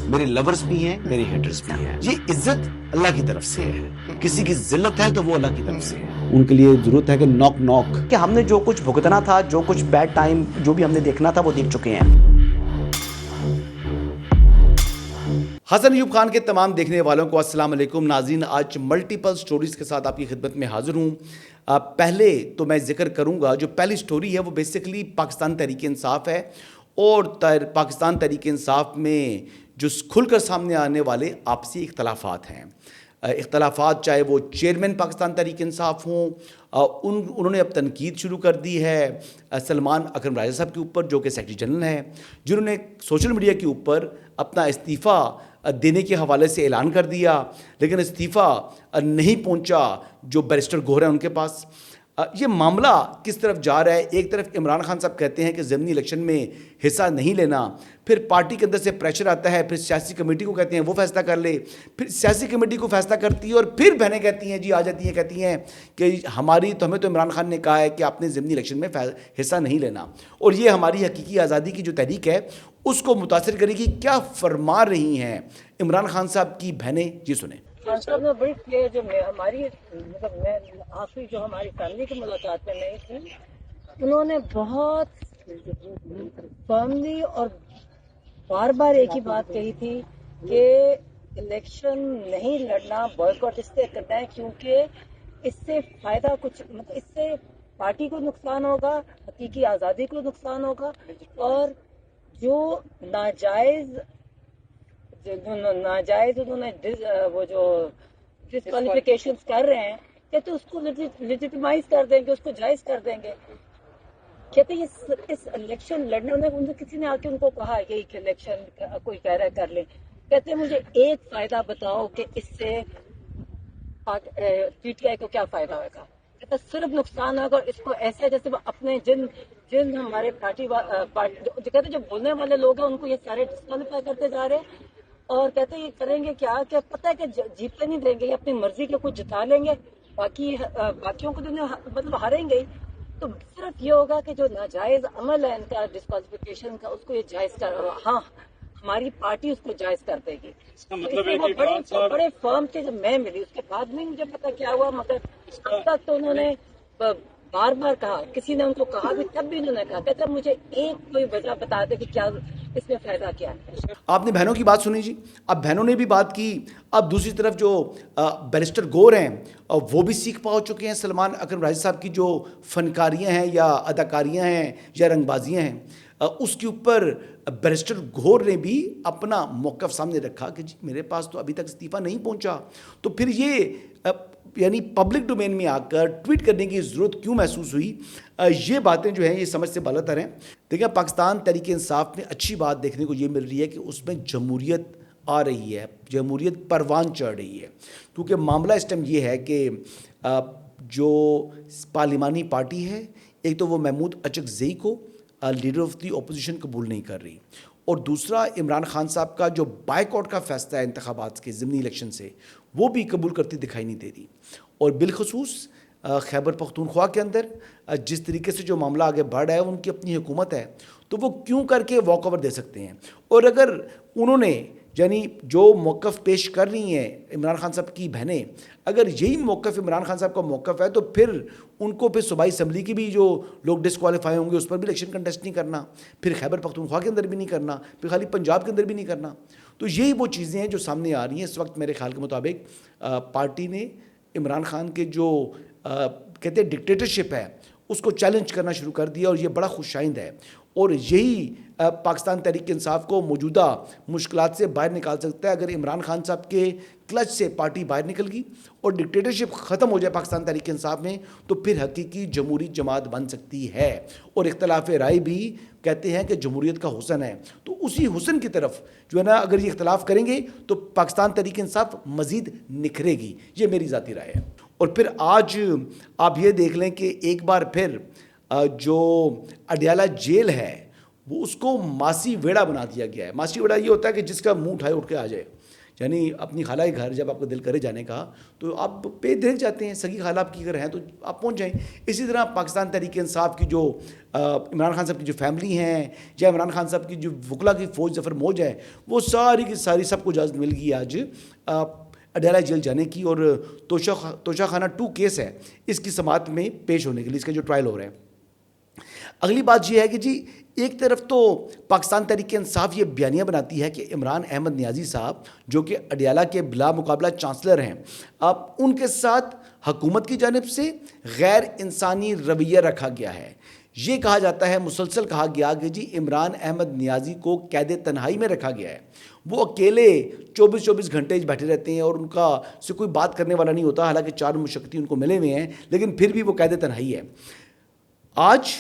میرے لورز بھی ہیں، میرے ہیٹرز بھی ہیں. یہ عزت اللہ کی طرف سے ہے. کسی کی ذلت ہے تو وہ اللہ کی طرف سے ہے. ان کے لیے ضرورت ہے کہ نوک نوک کہ ہم نے جو کچھ بھگتنا تھا، جو کچھ بیڈ ٹائم جو بھی ہم نے دیکھنا تھا وہ دیکھ چکے ہیں. حسن ایوب خان کے تمام دیکھنے والوں کو السلام علیکم. ناظرین، آج ملٹیپل سٹوریز کے ساتھ آپ کی خدمت میں حاضر ہوں. پہلے تو میں ذکر کروں گا، جو پہلی سٹوری ہے وہ بیسیکلی پاکستان تحریک انصاف ہے، اور پاکستان تحریک انصاف میں جو کھل کر سامنے آنے والے آپسی اختلافات ہیں. اختلافات چاہے وہ چیئرمین پاکستان تحریک انصاف ہوں، انہوں نے اب تنقید شروع کر دی ہے سلمان اکرم راجہ صاحب کے اوپر، جو کہ سیکرٹری جنرل ہیں، جنہوں نے سوشل میڈیا کے اوپر اپنا استعفیٰ دینے کے حوالے سے اعلان کر دیا، لیکن استعفیٰ نہیں پہنچا جو بیرسٹر گوہر ہیں ان کے پاس. یہ معاملہ کس طرف جا رہا ہے؟ ایک طرف عمران خان صاحب کہتے ہیں کہ ضمنی الیکشن میں حصہ نہیں لینا، پھر پارٹی کے اندر سے پریشر آتا ہے، پھر سیاسی کمیٹی کو کہتے ہیں وہ فیصلہ کر لے، پھر سیاسی کمیٹی کو فیصلہ کرتی ہے، اور پھر بہنیں کہتی ہیں جی آ جاتی ہیں، کہتی ہیں کہ ہمیں تو عمران خان نے کہا ہے کہ آپ نے ضمنی الیکشن میں حصہ نہیں لینا، اور یہ ہماری حقیقی آزادی کی جو تحریک ہے اس کو متاثر کرے گی. کیا فرما رہی ہیں عمران خان صاحب کی بہنیں؟ جی سنیں. خان صاحب نے بڑی کلیئر، جو ہماری مطلب میں آخری جو ہماری فیملی کی ملاقات میں نہیں تھی، انہوں نے بہت فرملی اور بار بار ایک ہی بات کہی تھی کہ الیکشن نہیں لڑنا، بائیکاٹ اس سے کرنا ہے، کیونکہ اس سے فائدہ کچھ مطلب اس سے پارٹی کو نقصان ہوگا، حقیقی آزادی کو نقصان ہوگا، اور جو ناجائز انہوں نے وہ جو ڈسکوالیفیکیشن کر رہے ہیں، کہتے اس کو لیجیٹیمائز کر دیں گے، اس کو جائز کر دیں گے. کہتے اس الیکشن لڑنے میں کسی نے آ کے ان کو کہا یہی کہ الیکشن کوئی کہہ رہا ہے کر لیں، کہتے مجھے ایک فائدہ بتاؤ کہ اس سے پی ٹی آئی کو کیا فائدہ ہوگا. کہتے صرف نقصان ہوگا، اور اس کو ایسے جیسے اپنے جن ہمارے پارٹی کہتے جو بولنے والے لوگ ہیں ان کو یہ سارے ڈسکوالیفائی کرتے جا رہے ہیں، اور کہتے ہیں یہ کریں گے کیا کہ پتہ ہے کہ جیتنے نہیں دیں گے، یہ اپنی مرضی کے کچھ جتا لیں گے، باقیوں کو تو مطلب ہاریں گے. تو صرف یہ ہوگا کہ جو ناجائز عمل ہے ان کا ڈسکوالیفیکیشن کا، اس کو یہ جائز کر، ہاں ہماری پارٹی اس کو جائز کر دے گی. وہ بڑے فرم تھے. جب میں ملی اس کے بعد نہیں مجھے پتا کیا ہوا، مگر اب تک تو انہوں نے بار بار کہا، کسی نے ان کو کہا بھی تب بھی انہوں نے کہا، کہتے مجھے ایک کوئی وجہ بتا دے کہ کیا اس میں فائدہ کیا ہے. آپ نے بہنوں کی بات سنی جی. اب بہنوں نے بھی بات کی. اب دوسری طرف جو بیرسٹر گور ہیں وہ بھی سیکھ پا چکے ہیں سلمان اکرم راجہ صاحب کی جو فنکاریاں ہیں یا اداکاریاں ہیں یا رنگ بازیاں ہیں، اس کے اوپر بیرسٹر گور نے بھی اپنا موقف سامنے رکھا کہ جی میرے پاس تو ابھی تک استعفیٰ نہیں پہنچا. تو پھر یہ یعنی پبلک ڈومین میں آ کر ٹویٹ کرنے کی ضرورت کیوں محسوس ہوئی؟ یہ باتیں جو ہیں یہ سمجھ سے بالاتر ہیں. دیکھیں، پاکستان تحریک انصاف میں اچھی بات دیکھنے کو یہ مل رہی ہے کہ اس میں جمہوریت آ رہی ہے، جمہوریت پروان چڑھ رہی ہے. کیونکہ معاملہ اس ٹائم یہ ہے کہ جو پارلیمانی پارٹی ہے، ایک تو وہ محمود اچکزئی کو لیڈر آف دی اپوزیشن قبول نہیں کر رہی، اور دوسرا عمران خان صاحب کا جو بائیک آؤٹ کا فیصلہ ہے انتخابات کے ضمنی الیکشن سے، وہ بھی قبول کرتی دکھائی نہیں دے رہی. اور بالخصوص خیبر پختونخوا کے اندر جس طریقے سے جو معاملہ آگے بڑھ رہا ہے، ان کی اپنی حکومت ہے، تو وہ کیوں کر کے واک اوور دے سکتے ہیں. اور اگر انہوں نے یعنی جو موقف پیش کر رہی ہیں عمران خان صاحب کی بہنیں، اگر یہی موقف عمران خان صاحب کا موقف ہے، تو پھر ان کو پھر صوبائی اسمبلی کی بھی جو لوگ ڈسکوالیفائی ہوں گے اس پر بھی الیکشن کنٹیسٹ نہیں کرنا، پھر خیبر پختونخوا کے اندر بھی نہیں کرنا، پھر خالی پنجاب کے اندر بھی نہیں کرنا. تو یہی وہ چیزیں ہیں جو سامنے آ رہی ہیں اس وقت. میرے خیال کے مطابق پارٹی نے عمران خان کے جو کہتے ہیں ڈکٹیٹرشپ ہے اس کو چیلنج کرنا شروع کر دیا، اور یہ بڑا خوش آئند ہے. اور یہی پاکستان تحریک انصاف کو موجودہ مشکلات سے باہر نکال سکتا ہے. اگر عمران خان صاحب کے کلچ سے پارٹی باہر نکل گئی اور ڈکٹیٹرشپ ختم ہو جائے پاکستان تحریک انصاف میں، تو پھر حقیقی جمہوری جماعت بن سکتی ہے. اور اختلاف رائے بھی کہتے ہیں کہ جمہوریت کا حسن ہے، تو اسی حسن کی طرف جو ہے نا، اگر یہ اختلاف کریں گے تو پاکستان تحریک انصاف مزید نکھرے گی. یہ میری ذاتی رائے ہے. اور پھر آج آپ یہ دیکھ لیں کہ ایک بار پھر جو اڈیالہ جیل ہے وہ اس کو ماسی ویڑا بنا دیا گیا ہے. ماسی ویڑا یہ ہوتا ہے کہ جس کا منہ اٹھائے اٹھ کے آ جائے. یعنی اپنی خالہ کے گھر جب آپ کا دل کرے جانے کا تو آپ پہ دیکھ جاتے ہیں, سگی خالہ آپ کی اگر ہیں تو آپ پہنچ جائیں. اسی طرح پاکستان تحریک انصاف کی جو عمران خان صاحب کی جو فیملی ہیں یا عمران خان صاحب کی جو وکلا کی فوج ظفر موج ہے, وہ ساری کی ساری سب کو اجازت مل گئی آج اڈیالہ جیل جانے کی, اور توشہ خانہ 2 کیس ہے اس کی سماعت میں پیش ہونے کے لیے, اس کا جو ٹرائل ہو رہا ہے. اگلی بات یہ ہے کہ جی ایک طرف تو پاکستان تحریک انصاف یہ بیانیہ بناتی ہے کہ عمران احمد نیازی صاحب جو کہ اڈیالہ کے بلا مقابلہ چانسلر ہیں, اب ان کے ساتھ حکومت کی جانب سے غیر انسانی رویہ رکھا گیا ہے. یہ کہا جاتا ہے, مسلسل کہا گیا کہ جی عمران احمد نیازی کو قید تنہائی میں رکھا گیا ہے. وہ اکیلے 24 گھنٹے بیٹھے رہتے ہیں اور ان کا سے کوئی بات کرنے والا نہیں ہوتا, حالانکہ 4 مشقتی ان کو ملے ہوئے ہیں, لیکن پھر بھی وہ قید تنہائی ہے. آج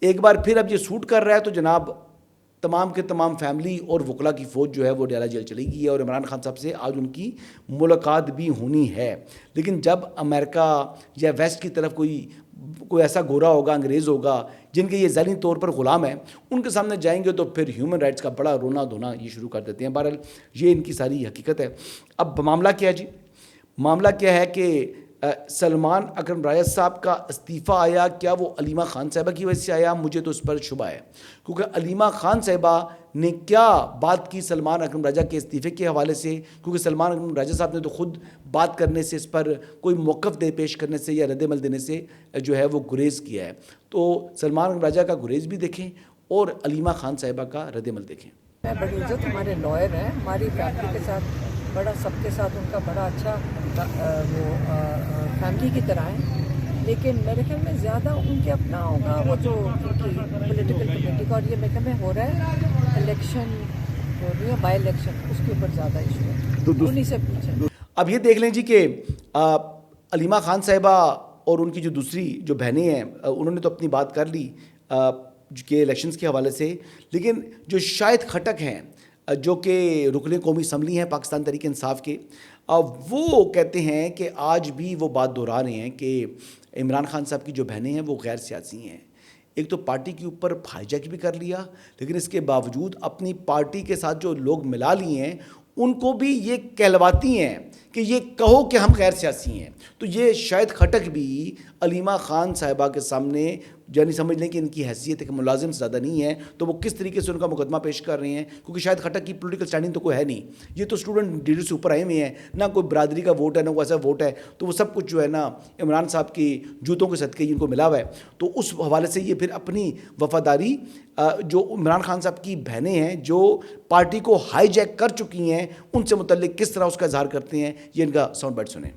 ایک بار پھر اب یہ سوٹ کر رہا ہے تو جناب تمام کے تمام فیملی اور وکلا کی فوج جو ہے وہ اڈیالہ جیل چلی گئی ہے, اور عمران خان صاحب سے آج ان کی ملاقات بھی ہونی ہے. لیکن جب امریکہ یا ویسٹ کی طرف کوئی ایسا گورا ہوگا, انگریز ہوگا جن کے یہ ذہنی طور پر غلام ہیں, ان کے سامنے جائیں گے تو پھر ہیومن رائٹس کا بڑا رونا دھونا یہ شروع کر دیتے ہیں. بہرحال یہ ان کی ساری حقیقت ہے. اب معاملہ کیا ہے جی؟ معاملہ کیا ہے کہ سلمان اکرم راجہ صاحب کا استعفیٰ آیا, کیا وہ علیمہ خان صاحبہ کی وجہ سے آیا؟ مجھے تو اس پر شبہ ہے, کیونکہ علیمہ خان صاحبہ نے کیا بات کی سلمان اکرم راجہ کے استعفے کے حوالے سے, کیونکہ سلمان اکرم راجہ صاحب نے تو خود بات کرنے سے, اس پر کوئی موقف پیش کرنے سے یا رد عمل دینے سے جو ہے وہ گریز کیا ہے. تو سلمان اکرم راجہ کا گریز بھی دیکھیں اور علیمہ خان صاحبہ کا رد عمل دیکھیں. میں بڑی عزت, ہمارے لائر ہیں, ہماری فیملی کے ساتھ بڑا, سب کے ساتھ ان کا بڑا اچھا وہ فیملی کی طرح ہے, لیکن میرے خیال میں زیادہ ان کے اپنا ہوگا وہ جو ان کی پولیٹیکل کمیٹی کا, اور یہ میرے خیال میں ہو رہا ہے الیکشن جو نہیں ہے بائی الیکشن, اس کے اوپر زیادہ ایشو ہے, انہیں سے پوچھیں. اب یہ دیکھ لیں جی کہ علیمہ خان صاحبہ اور ان کی جو دوسری جو بہنیں ہیں انہوں نے تو اپنی بات کر لی کہ الیکشنز کے حوالے سے, لیکن جو شاہد خٹک ہیں جو کہ رکن قومی اسمبلی ہیں پاکستان تحریک انصاف کے, وہ کہتے ہیں کہ آج بھی وہ بات دہرا رہے ہیں کہ عمران خان صاحب کی جو بہنیں ہیں وہ غیر سیاسی ہیں. ایک تو پارٹی کے اوپر ہائی جیک بھی کر لیا, لیکن اس کے باوجود اپنی پارٹی کے ساتھ جو لوگ ملا لیے ہیں ان کو بھی یہ کہلواتی ہیں کہ یہ کہو کہ ہم غیر سیاسی ہیں. تو یہ شاہد خٹک بھی علیمہ خان صاحبہ کے سامنے یعنی سمجھ لیں کہ ان کی حیثیت ایک ملازم زیادہ نہیں ہے, تو وہ کس طریقے سے ان کا مقدمہ پیش کر رہے ہیں, کیونکہ شاید خٹک کی پولیٹیکل اسٹینڈنگ تو کوئی ہے نہیں, یہ تو اسٹوڈنٹ ڈیڈی سے اوپر آئے ہوئے ہیں, نہ کوئی برادری کا ووٹ ہے نہ کوئی ایسا ووٹ ہے, تو وہ سب کچھ جو ہے نا عمران صاحب کی جوتوں کے صدقے ان کو ملا ہوا ہے. تو اس حوالے سے یہ پھر اپنی وفاداری جو عمران خان صاحب کی بہنیں ہیں جو پارٹی کو ہائی جیک کر چکی ہیں ان سے متعلق کس طرح اس کا اظہار کرتے ہیں, یہ ان کا ساؤنڈ بائٹ سنیں.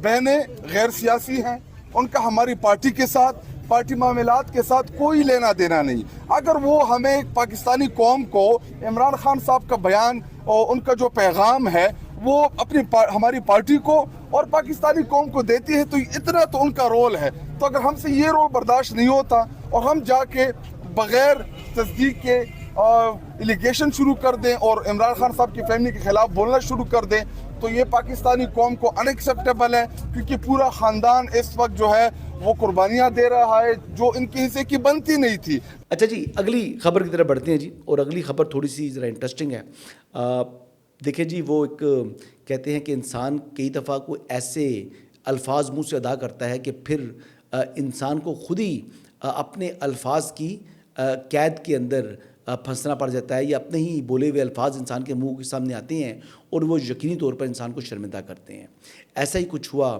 بہنیں غیر سیاسی ہیں, ان کا ہماری پارٹی کے ساتھ, پارٹی معاملات کے ساتھ کوئی لینا دینا نہیں. اگر وہ ہمیں پاکستانی قوم کو عمران خان صاحب کا بیان اور ان کا جو پیغام ہے وہ اپنی ہماری پارٹی کو اور پاکستانی قوم کو دیتی ہے, تو اتنا تو ان کا رول ہے. تو اگر ہم سے یہ رول برداشت نہیں ہوتا اور ہم جا کے بغیر تصدیق کے الیگیشن شروع کر دیں اور عمران خان صاحب کی فیملی کے خلاف بولنا شروع کر دیں, تو یہ پاکستانی قوم کو ان ایکسیپٹیبل ہے, کیونکہ پورا خاندان اس وقت جو ہے وہ قربانیاں دے رہا ہے جو ان کے حصے کی بنتی نہیں تھی. اچھا جی, اگلی خبر کی طرف بڑھتے ہیں جی, اور اگلی خبر تھوڑی سی ذرا انٹرسٹنگ ہے. دیکھیں جی, وہ ایک کہتے ہیں کہ انسان کئی دفعہ کوئی ایسے الفاظ منہ سے ادا کرتا ہے کہ پھر انسان کو خود ہی اپنے الفاظ کی قید کے اندر پھنسنا پڑ جاتا ہے, یا اپنے ہی بولے ہوئے الفاظ انسان کے منہ کے سامنے آتے ہیں اور وہ یقینی طور پر انسان کو شرمندہ کرتے ہیں. ایسا ہی کچھ ہوا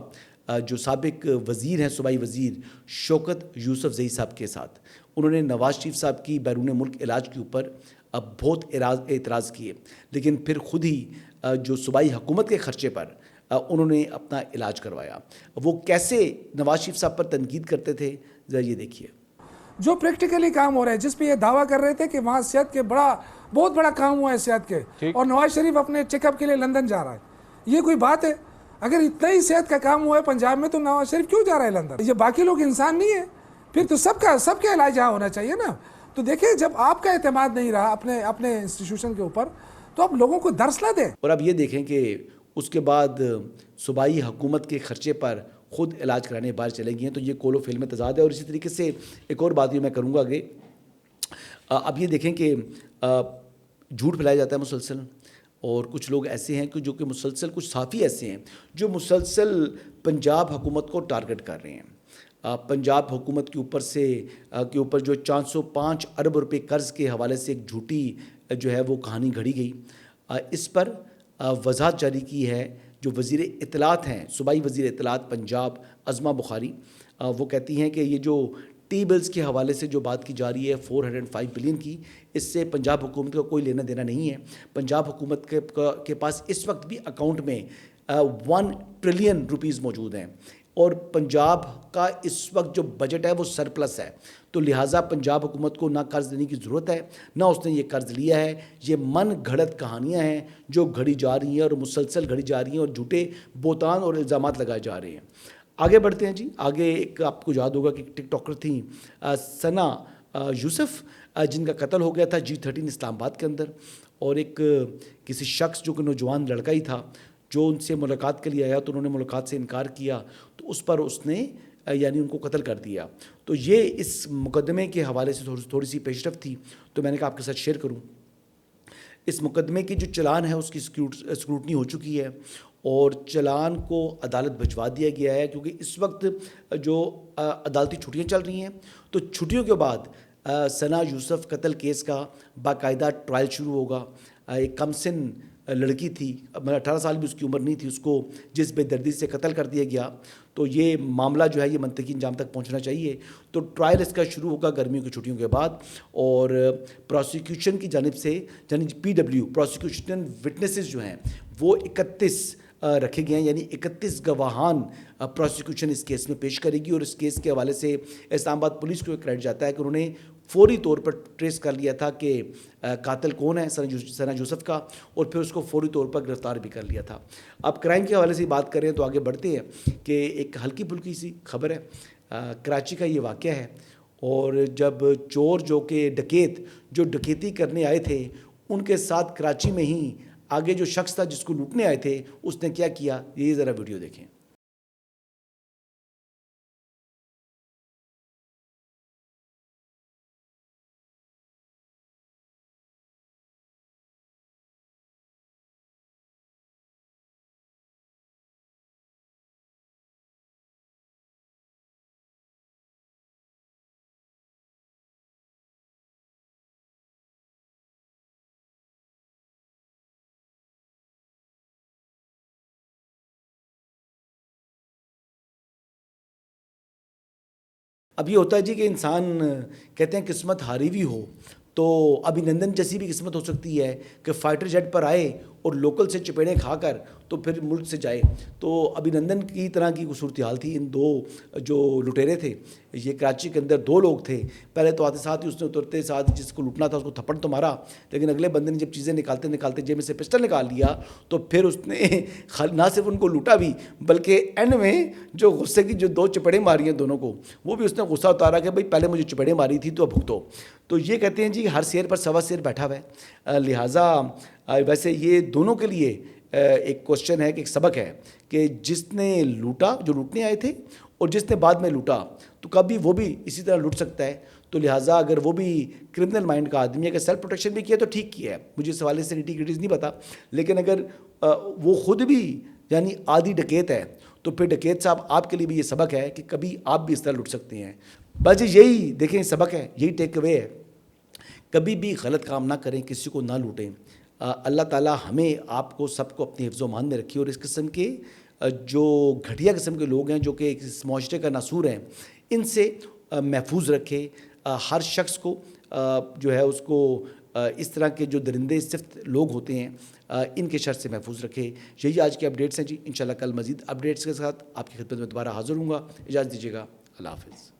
جو سابق وزیر ہیں, صوبائی وزیر شوکت یوسف زئی صاحب کے ساتھ. انہوں نے نواز شریف صاحب کی بیرون ملک علاج کے اوپر بہت اعتراض کیے, لیکن پھر خود ہی جو صوبائی حکومت کے خرچے پر انہوں نے اپنا علاج کروایا. وہ کیسے نواز شریف صاحب پر تنقید کرتے تھے, ذرا یہ دیکھیے. جو پریکٹیکلی کام ہو رہا ہے, جس پہ یہ دعویٰ کر رہے تھے کہ وہاں صحت کے بہت بڑا کام ہوا ہے صحت کے, اور نواز شریف اپنے چیک اپ کے لیے لندن جا رہا ہے, یہ کوئی بات ہے؟ اگر اتنا ہی صحت کا کام ہوا ہے پنجاب میں تو نواز شریف کیوں جا رہا ہے لندن؟ یہ باقی لوگ انسان نہیں ہے پھر تو سب کا علاج یہاں ہونا چاہیے نا. تو دیکھیں, جب آپ کا اعتماد نہیں رہا اپنے انسٹیٹیوشن کے اوپر, تو آپ لوگوں کو درس نہ دیں. اور اب یہ دیکھیں کہ اس کے بعد صوبائی حکومت کے خرچے پر خود علاج کرانے باہر چلے گئی ہیں, تو یہ کول و فیل میں تضاد ہے. اور اسی طریقے سے ایک اور بات بھی میں کروں گا آگے. اب یہ دیکھیں کہ جھوٹ پھیلایا جاتا ہے مسلسل, اور کچھ لوگ ایسے ہیں کہ جو کہ مسلسل، کچھ صحافی ایسے ہیں جو مسلسل پنجاب حکومت کو ٹارگٹ کر رہے ہیں. پنجاب حکومت کے اوپر جو 405 ارب روپے قرض کے حوالے سے ایک جھوٹی جو ہے وہ کہانی گھڑی گئی. اس پر وضاحت جاری کی ہے جو وزیر اطلاعات ہیں، صوبائی وزیر اطلاعات پنجاب عظمہ بخاری. وہ کہتی ہیں کہ یہ جو ٹی بلز کے حوالے سے جو بات کی جا رہی ہے 405 بلین کی، اس سے پنجاب حکومت کا کوئی لینا دینا نہیں ہے. پنجاب حکومت کے پاس اس وقت بھی اکاؤنٹ میں 1 ٹریلین روپیز موجود ہیں، اور پنجاب کا اس وقت جو بجٹ ہے وہ سرپلس ہے. تو لہٰذا پنجاب حکومت کو نہ قرض لینے کی ضرورت ہے، نہ اس نے یہ قرض لیا ہے. یہ من گھڑت کہانیاں ہیں جو گھڑی جا رہی ہیں اور مسلسل گھڑی جا رہی ہیں، اور جھوٹے بہتان اور الزامات لگائے جا رہے ہیں. آگے بڑھتے ہیں جی. آگے ایک آپ کو یاد ہوگا کہ ٹک ٹاکر تھیں ثنا یوسف، جن کا قتل ہو گیا تھا G13 اسلام آباد کے اندر. اور ایک کسی شخص جو کہ نوجوان لڑکا ہی تھا جو ان سے ملاقات کے لیے آیا، تو انہوں نے ملاقات سے انکار کیا، تو اس پر اس نے یعنی ان کو قتل کر دیا. تو یہ اس مقدمے کے حوالے سے تھوڑی سی پیش رفت تھی، تو میں نے کہا آپ کے ساتھ شیئر کروں. اس مقدمے کی جو چلان ہے اس کی اسکروٹنی ہو چکی ہے، اور چلان کو عدالت بھجوا دیا گیا ہے، کیونکہ اس وقت جو عدالتی چھٹیاں چل رہی ہیں، تو چھٹیوں کے بعد ثنا یوسف قتل کیس کا باقاعدہ ٹرائل شروع ہوگا. ایک کم سن لڑکی تھی، 18 سال بھی اس کی عمر نہیں تھی، اس کو جس بے دردی سے قتل کر دیا گیا. تو یہ معاملہ جو ہے یہ منطقی انجام تک پہنچنا چاہیے. تو ٹرائل اس کا شروع ہوگا گرمیوں کی چھٹیوں کے بعد، اور پروسیکیوشن کی جانب سے یعنی PW پروسیکیوشن وٹنسز جو ہیں وہ 31 رکھے گئے ہیں، یعنی 31 گواہان پروسیکیوشن اس کیس میں پیش کرے گی. اور اس کیس کے حوالے سے اسلام آباد پولیس کو کریڈٹ جاتا ہے کہ انہوں نے فوری طور پر ٹریس کر لیا تھا کہ قاتل کون ہے ثنا یوسف کا، اور پھر اس کو فوری طور پر گرفتار بھی کر لیا تھا. اب کرائم کے حوالے سے بات کریں تو آگے بڑھتے ہیں کہ ایک ہلکی پھلکی سی خبر ہے. کراچی کا یہ واقعہ ہے، اور جب چور جو کہ ڈکیت جو ڈکیتی کرنے آئے تھے، ان کے ساتھ کراچی میں ہی آگے جو شخص تھا جس کو لوٹنے آئے تھے، اس نے کیا کیا، یہ ذرا ویڈیو دیکھیں. اب یہ ہوتا ہے جی کہ انسان کہتے ہیں قسمت ہاری بھی ہو تو ابھینندن جیسی بھی قسمت ہو سکتی ہے کہ فائٹر جیٹ پر آئے اور لوکل سے چپیڑیں کھا کر تو پھر ملک سے جائے. تو ابھینندن کی طرح کی صورتحال تھی. ان دو جو لٹیرے تھے، یہ کراچی کے اندر 2 لوگ تھے. پہلے تو آتے ساتھ ہی اس نے اترتے ساتھ جس کو لوٹنا تھا اس کو تھپڑ تو مارا، لیکن اگلے بندے نے جب چیزیں نکالتے جیب میں سے پسٹل نکال لیا، تو پھر اس نے نہ صرف ان کو لوٹا بھی، بلکہ اینڈ میں جو غصے کی جو 2 چپیڑیں ماری ہیں دونوں کو، وہ بھی اس نے غصہ اتارا کہ بھائی پہلے مجھے چپیڑیں ماری تھی تو اب بھگتو. تو یہ کہتے ہیں جی ہر شیر پر سوا شیر بیٹھا ہوا ہے. لہٰذا ویسے یہ دونوں کے لیے ایک کوشچن ہے کہ ایک سبق ہے کہ جس نے لوٹا، جو لوٹنے آئے تھے، اور جس نے بعد میں لوٹا، تو کبھی وہ بھی اسی طرح لوٹ سکتا ہے. تو لہٰذا اگر وہ بھی کرمنل مائنڈ کا آدمی ہے، اگر سیلف پروٹیکشن بھی کیا تو ٹھیک کیا ہے، مجھے اس حوالے سے نیٹی گریٹیز نہیں پتا، لیکن اگر وہ خود بھی یعنی آدھی ڈکیت ہے تو پھر ڈکیت صاحب آپ کے لیے بھی یہ سبق ہے کہ کبھی آپ بھی اس طرح لوٹ سکتے ہیں. بس یہی دیکھیں سبق ہے، یہی ٹیک اوے ہے. کبھی بھی غلط کام نہ کریں، کسی کو نہ لوٹیں. اللہ تعالیٰ ہمیں آپ کو سب کو اپنے حفظ و امان میں رکھیے، اور اس قسم کے جو گھٹیا قسم کے لوگ ہیں جو کہ اس معاشرے کا ناسور ہیں، ان سے محفوظ رکھے. ہر شخص کو جو ہے اس کو اس طرح کے جو درندے صفت لوگ ہوتے ہیں ان کے شر سے محفوظ رکھے. یہی آج کے اپڈیٹس ہیں جی. انشاءاللہ کل مزید اپڈیٹس کے ساتھ آپ کی خدمت میں دوبارہ حاضر ہوں گا. اجازت دیجیے گا. اللہ حافظ.